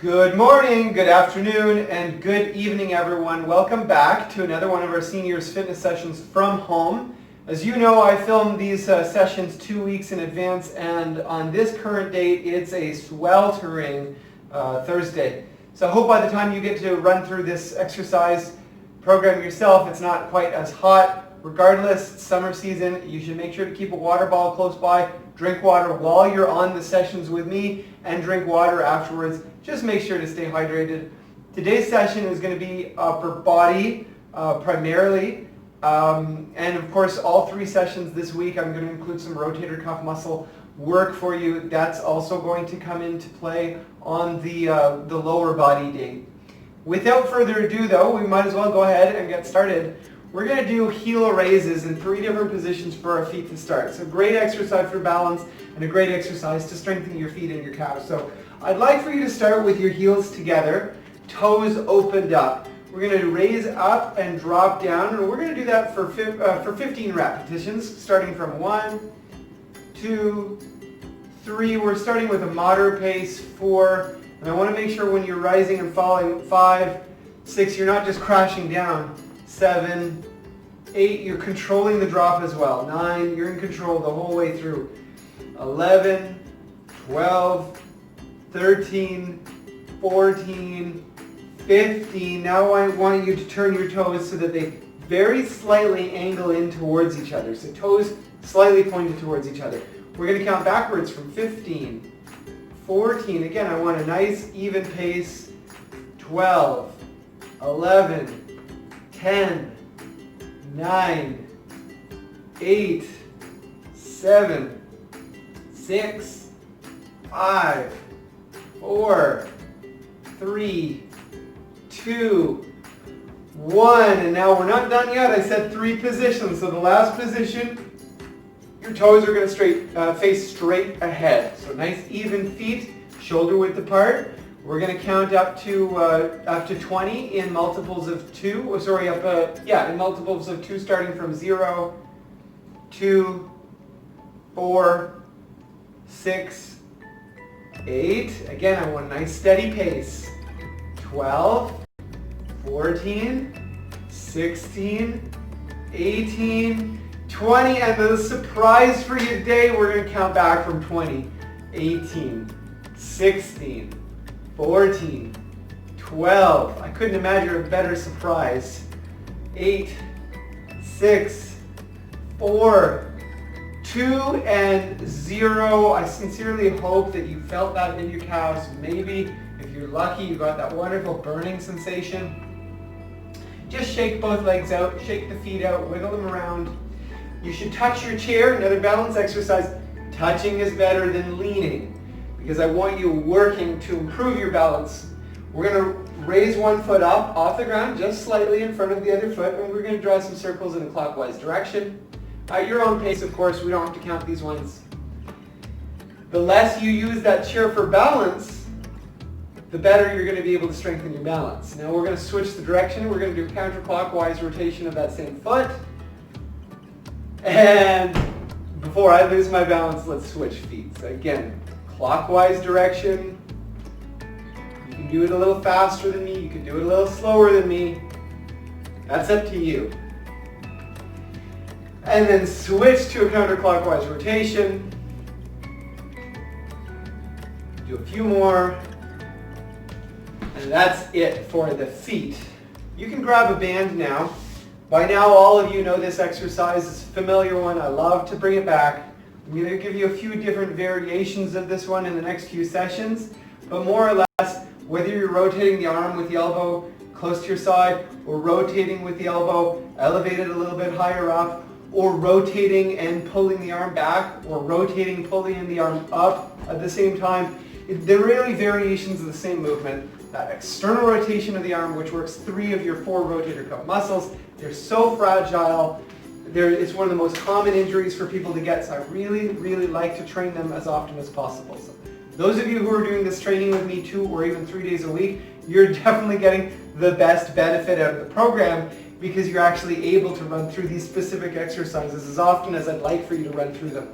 Good morning, good afternoon, and good evening, everyone. Welcome back to another one of our seniors fitness sessions from home. As you know, I film these sessions 2 weeks in advance, and on this current date, it's a sweltering Thursday. So I hope by the time you get to run through this exercise program yourself, it's not quite as hot. Regardless, it's summer season, you should make sure to keep a water bottle close by. Drink water while you're on the sessions with me, and drink water afterwards. Just make sure to stay hydrated. Today's session is going to be upper body primarily. And of course, all 3 sessions this week, I'm going to include some rotator cuff muscle work for you. That's also going to come into play on the lower body day. Without further ado though, we might as well go ahead and get started. We're going to do heel raises in 3 different positions for our feet to start. So great exercise for balance and a great exercise to strengthen your feet and your calves. So I'd like for you to start with your heels together, toes opened up. We're going to raise up and drop down, and we're going to do that for 15 repetitions, starting from 1, 2, 3. We're starting with a moderate pace, 4, and I want to make sure when you're rising and falling, 5, 6, you're not just crashing down. 7, 8, you're controlling the drop as well. 9, you're in control the whole way through. 11, 12, 13, 14, 15. Now I want you to turn your toes so that they very slightly angle in towards each other. So toes slightly pointed towards each other. We're going to count backwards from 15, 14. Again, I want a nice even pace. 12, 11, 10, 9, 8, 7, 6, 5, 4, 3, 2, 1. And now we're not done yet. I said 3 positions. So the last position, your toes are going to face straight ahead. So nice even feet, shoulder width apart. We're going to count up to 20 in multiples of 2. In multiples of 2, starting from 0, 2, 4, 6, 8. Again, I want a nice steady pace. 12, 14, 16, 18, 20. And the surprise for you today, we're going to count back from 20, 18, 16, 14, 12. I couldn't imagine a better surprise. 8, 6, 4, 2, and 0. I sincerely hope that you felt that in your calves. Maybe, if you're lucky, you got that wonderful burning sensation. Just shake both legs out, shake the feet out, wiggle them around. You should touch your chair. Another balance exercise. Touching is better than leaning, because I want you working to improve your balance. We're going to raise one foot up off the ground, just slightly in front of the other foot, and we're going to draw some circles in a clockwise direction. At your own pace, of course, we don't have to count these ones. The less you use that chair for balance, the better you're going to be able to strengthen your balance. Now we're going to switch the direction. We're going to do counterclockwise rotation of that same foot. And before I lose my balance, let's switch feet. So again, clockwise direction. You can do it a little faster than me. You can do it a little slower than me. That's up to you. And then switch to a counterclockwise rotation. Do a few more. And that's it for the feet. You can grab a band now. By now, all of you know this exercise. It's a familiar one. I love to bring it back. I'm going to give you a few different variations of this one in the next few sessions, but more or less, whether you're rotating the arm with the elbow close to your side, or rotating with the elbow elevated a little bit higher up, or rotating and pulling the arm back, or rotating, pulling the arm up at the same time, they're really variations of the same movement. That external rotation of the arm, which works 3 of your 4 rotator cuff muscles. They're so fragile. It's one of the most common injuries for people to get, so I really, really like to train them as often as possible. So those of you who are doing this training with me 2 or even 3 days a week, you're definitely getting the best benefit out of the program, because you're actually able to run through these specific exercises as often as I'd like for you to run through them.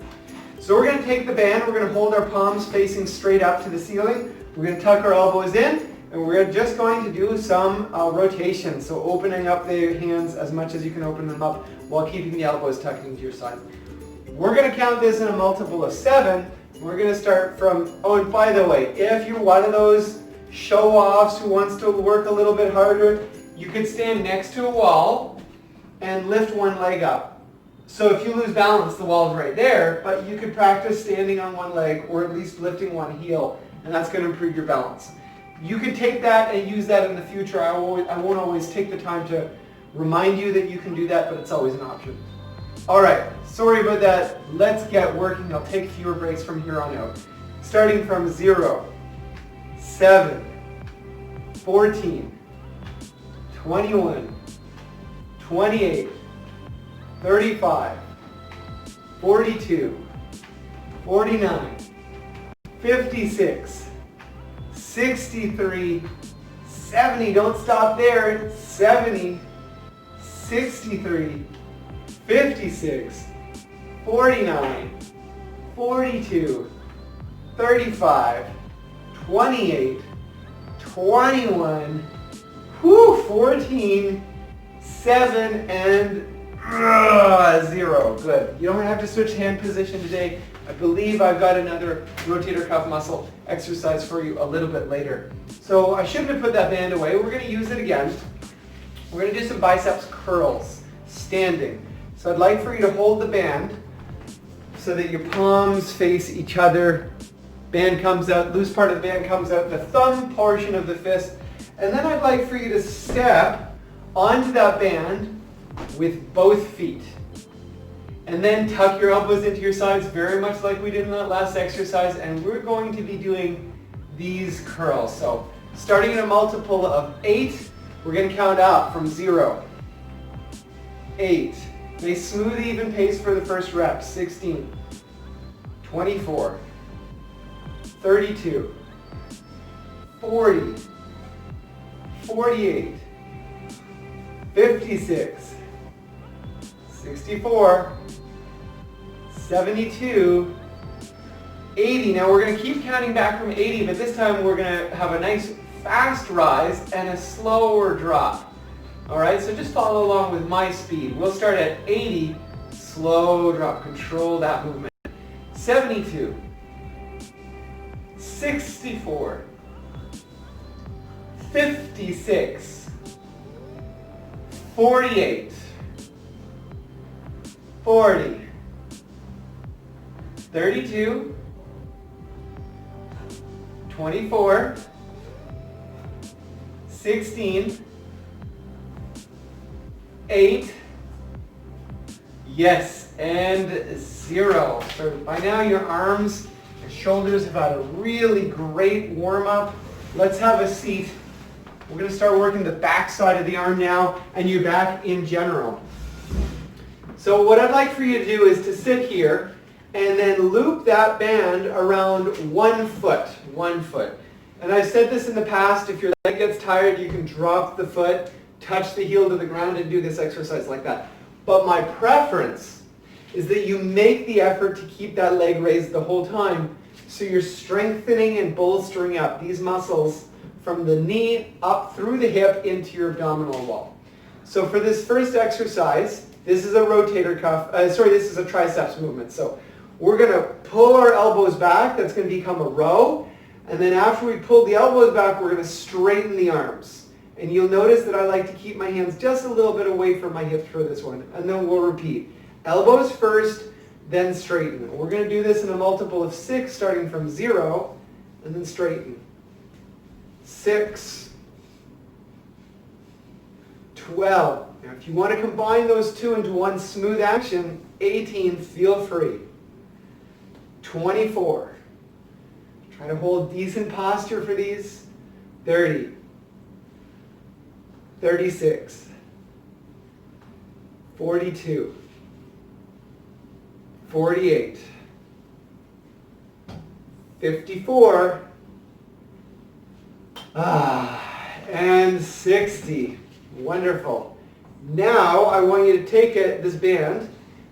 So we're going to take the band, we're going to hold our palms facing straight up to the ceiling. We're going to tuck our elbows in, and we're just going to do some rotation. So opening up the hands as much as you can open them up while keeping the elbows tucked into your sides. We're going to count this in a multiple of 7. We're going to start from, oh, and by the way, if you're one of those show-offs who wants to work a little bit harder, you could stand next to a wall and lift one leg up. So if you lose balance, the wall's right there, but you could practice standing on one leg or at least lifting one heel, and that's going to improve your balance. You could take that and use that in the future. I won't always take the time to remind you that you can do that, but it's always an option. All right, sorry about that. Let's get working. I'll take fewer breaks from here on out. Starting from 0, 7, 14, 21, 28, 35, 42, 49, 56, 63, 70, don't stop there, 70, 63, 56, 49, 42, 35, 28, 21, 14, 7, and 0. Good. You don't have to switch hand position today. I believe I've got another rotator cuff muscle exercise for you a little bit later. So I shouldn't have put that band away. We're going to use it again. We're going to do some biceps curls, standing. So I'd like for you to hold the band so that your palms face each other. Band comes out, loose part of the band comes out, the thumb portion of the fist. And then I'd like for you to step onto that band with both feet. And then tuck your elbows into your sides, very much like we did in that last exercise. And we're going to be doing these curls. So starting in a multiple of 8, we're going to count up from 0, 8. Nice smooth, even pace for the first rep. 16, 24, 32, 40, 48, 56, 64, 72, 80. Now we're going to keep counting back from 80, but this time we're going to have a nice fast rise and a slower drop. All right, so just follow along with my speed. We'll start at 80, slow drop, control that movement. 72, 64, 56, 48, 40, 32, 24, 16, 8, yes, and 0. So by now your arms and shoulders have had a really great warm-up. Let's have a seat. We're going to start working the back side of the arm now and your back in general. So what I'd like for you to do is to sit here and then loop that band around 1 foot. 1 foot. And I've said this in the past, if your leg gets tired, you can drop the foot, touch the heel to the ground, and do this exercise like that. But my preference is that you make the effort to keep that leg raised the whole time, so you're strengthening and bolstering up these muscles from the knee up through the hip into your abdominal wall. So for this first exercise, this is a rotator cuff, this is a triceps movement. So we're going to pull our elbows back. That's going to become a row. And then after we pull the elbows back, we're going to straighten the arms. And you'll notice that I like to keep my hands just a little bit away from my hips for this one. And then we'll repeat. Elbows first, then straighten. We're going to do this in a multiple of 6, starting from 0, and then straighten. 6, 12. Now if you want to combine those two into one smooth action, 18, feel free. 24. Try to hold decent posture for these. 30. 36. 42. 48. 54. And 60. Wonderful. Now I want you to take this band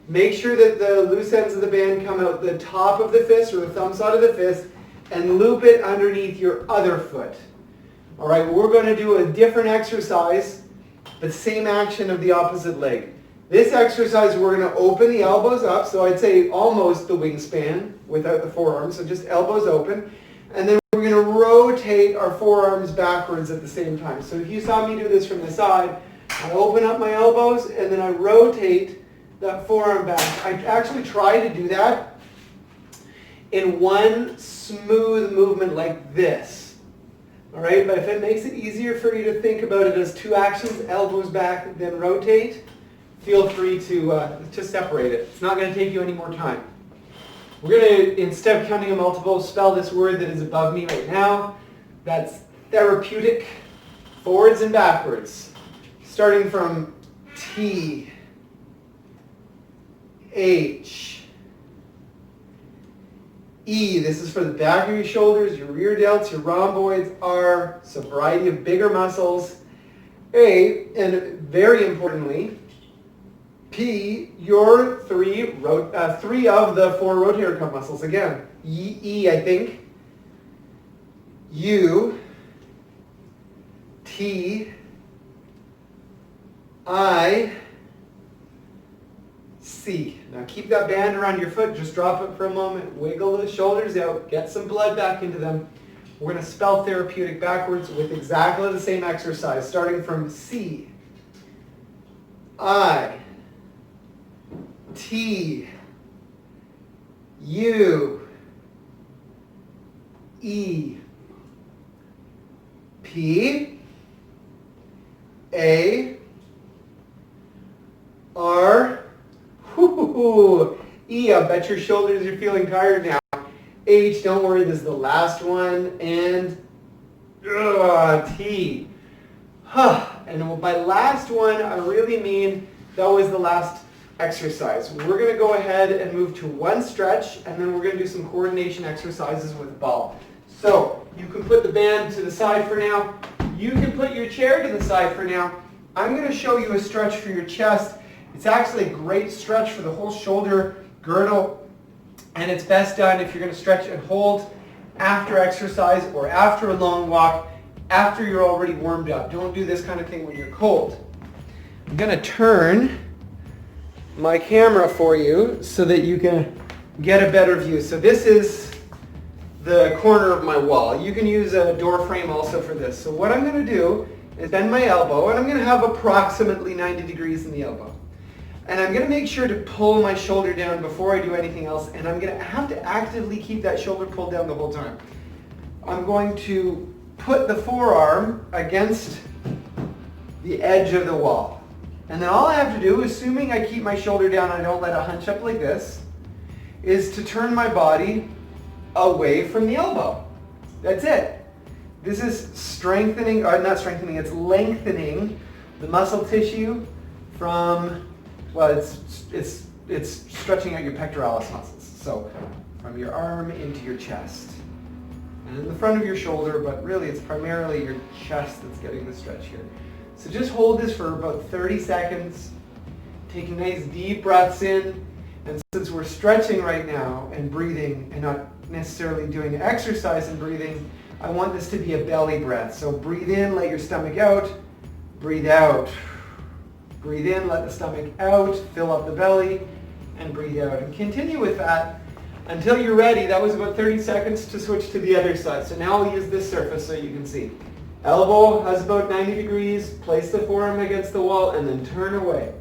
Make sure that the loose ends of the band come out the top of the fist or the thumb side of the fist and loop it underneath your other foot. All right, we're going to do a different exercise, but same action of the opposite leg. This exercise, we're going to open the elbows up, so I'd say almost the wingspan without the forearms, so just elbows open. And then we're going to rotate our forearms backwards at the same time. So if you saw me do this from the side, I open up my elbows and then I rotate that forearm back. I actually try to do that in one smooth movement like this. All right, but if it makes it easier for you to think about it as two actions, elbows back, then rotate, feel free to separate it. It's not going to take you any more time. We're going to, instead of counting a multiple, spell this word that is above me right now. That's therapeutic, forwards and backwards. Starting from T, H, E. This is for the back of your shoulders, your rear delts, your rhomboids, R. It's a variety of bigger muscles. A, and very importantly, P, your three of the four rotator cuff muscles. Again, E, I think. U, T, I, C. Now keep that band around your foot. Just drop it for a moment. Wiggle the shoulders out. Get some blood back into them. We're going to spell therapeutic backwards with exactly the same exercise, starting from C, I, T, U, E, P, A, R, E. I bet your shoulders are feeling tired now. H, don't worry, this is the last one, and T. And by last one, I really mean that was the last exercise. We're going to go ahead and move to one stretch, and then we're going to do some coordination exercises with the ball. So you can put the band to the side for now. You can put your chair to the side for now. I'm going to show you a stretch for your chest. It's actually a great stretch for the whole shoulder girdle, and it's best done if you're going to stretch and hold after exercise or after a long walk, after you're already warmed up. Don't do this kind of thing when you're cold. I'm going to turn my camera for you so that you can get a better view. So this is the corner of my wall. You can use a door frame also for this. So what I'm going to do is bend my elbow, and I'm going to have approximately 90 degrees in the elbow. And I'm going to make sure to pull my shoulder down before I do anything else, and I'm going to have to actively keep that shoulder pulled down the whole time. I'm going to put the forearm against the edge of the wall. And then all I have to do, assuming I keep my shoulder down and I don't let it hunch up like this, is to turn my body away from the elbow. That's it. This is strengthening, or not strengthening, it's lengthening the muscle tissue from, well, it's stretching out your pectoralis muscles. So from your arm into your chest. And in the front of your shoulder, but really it's primarily your chest that's getting the stretch here. So just hold this for about 30 seconds, taking nice deep breaths in. And since we're stretching right now and breathing and not necessarily doing exercise and breathing, I want this to be a belly breath. So breathe in, let your stomach out, breathe out. Breathe in, let the stomach out, fill up the belly, and breathe out. And continue with that until you're ready. That was about 30 seconds to switch to the other side. So now I'll use this surface so you can see. Elbow has about 90 degrees. Place the forearm against the wall and then turn away.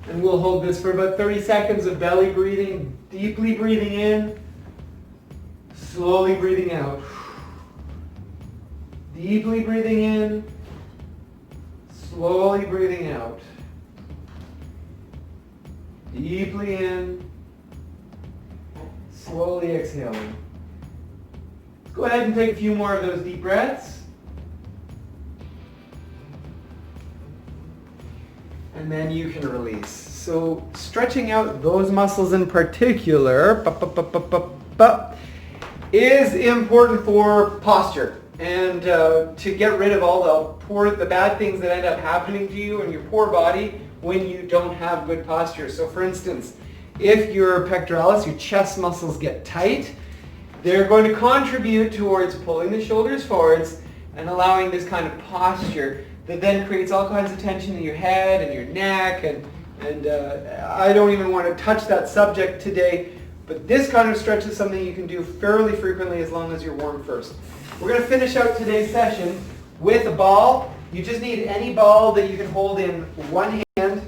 And we'll hold this for about 30 seconds of belly breathing, deeply breathing in, slowly breathing out. Deeply breathing in, slowly breathing out. Deeply in, slowly exhaling. Go ahead and take a few more of those deep breaths. And then you can release. So stretching out those muscles in particular is important for posture and to get rid of all the bad things that end up happening to you and your poor body when you don't have good posture. So for instance, if your pectoralis, your chest muscles get tight, they're going to contribute towards pulling the shoulders forwards and allowing this kind of posture that then creates all kinds of tension in your head and your neck. And I don't even want to touch that subject today, but this kind of stretch is something you can do fairly frequently as long as you're warm first. We're going to finish out today's session with a ball. You just need any ball that you can hold in one hand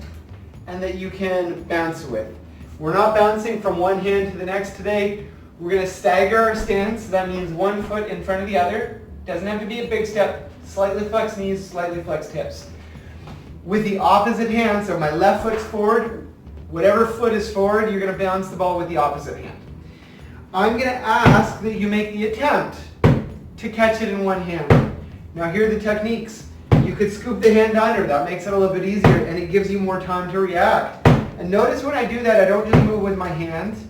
and that you can bounce with. We're not bouncing from one hand to the next today. We're going to stagger our stance. That means one foot in front of the other. Doesn't have to be a big step. Slightly flex knees, slightly flex hips. With the opposite hand, so my left foot's forward, whatever foot is forward, you're going to bounce the ball with the opposite hand. I'm going to ask that you make the attempt to catch it in one hand. Now here are the techniques. You could scoop the hand under. That makes it a little bit easier and it gives you more time to react. And notice when I do that, I don't just move with my hands,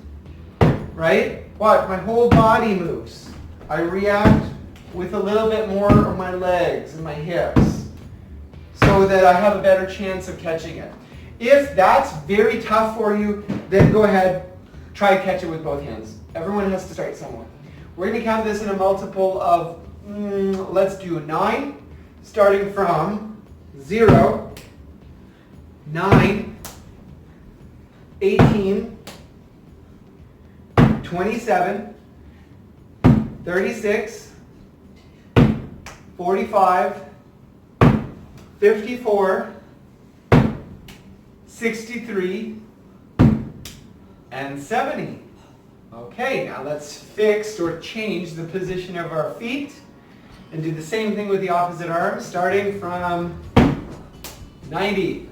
right? Watch, my whole body moves. I react with a little bit more of my legs and my hips so that I have a better chance of catching it. If that's very tough for you, then go ahead, try to catch it with both hands. Everyone has to start somewhere. We're going to count this in a multiple of, let's do 9, starting from 0, 9, 18, 27, 36, 45, 54, 63, and 70. Okay, now let's fix or change the position of our feet and do the same thing with the opposite arm, starting from 90,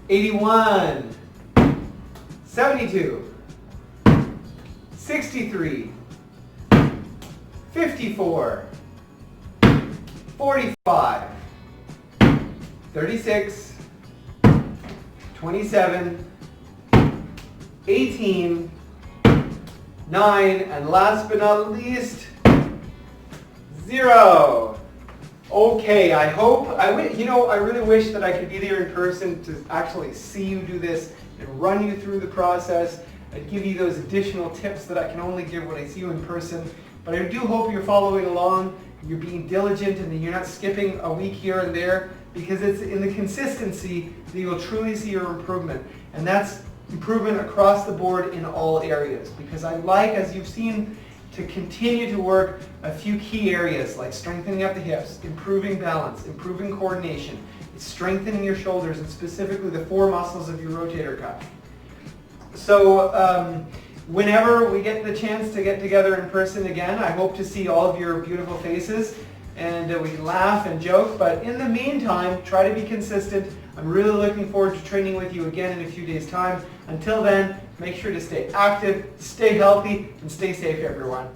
81, 72, 63, 54, 45, 36, 27, 18, 9, and last but not least, 0. Okay, I really wish that I could be there in person to actually see you do this and run you through the process and give you those additional tips that I can only give when I see you in person. But I do hope you're following along, you're being diligent, and that you're not skipping a week here and there, because it's in the consistency that you'll truly see your improvement. And that's improvement across the board in all areas, because I like, as you've seen, to continue to work a few key areas like strengthening up the hips, improving balance, improving coordination, strengthening your shoulders, and specifically the 4 muscles of your rotator cuff. So whenever we get the chance to get together in person again, I hope to see all of your beautiful faces and we can laugh and joke. But in the meantime, try to be consistent. I'm really looking forward to training with you again in a few days' time. Until then, make sure to stay active, stay healthy, and stay safe, everyone.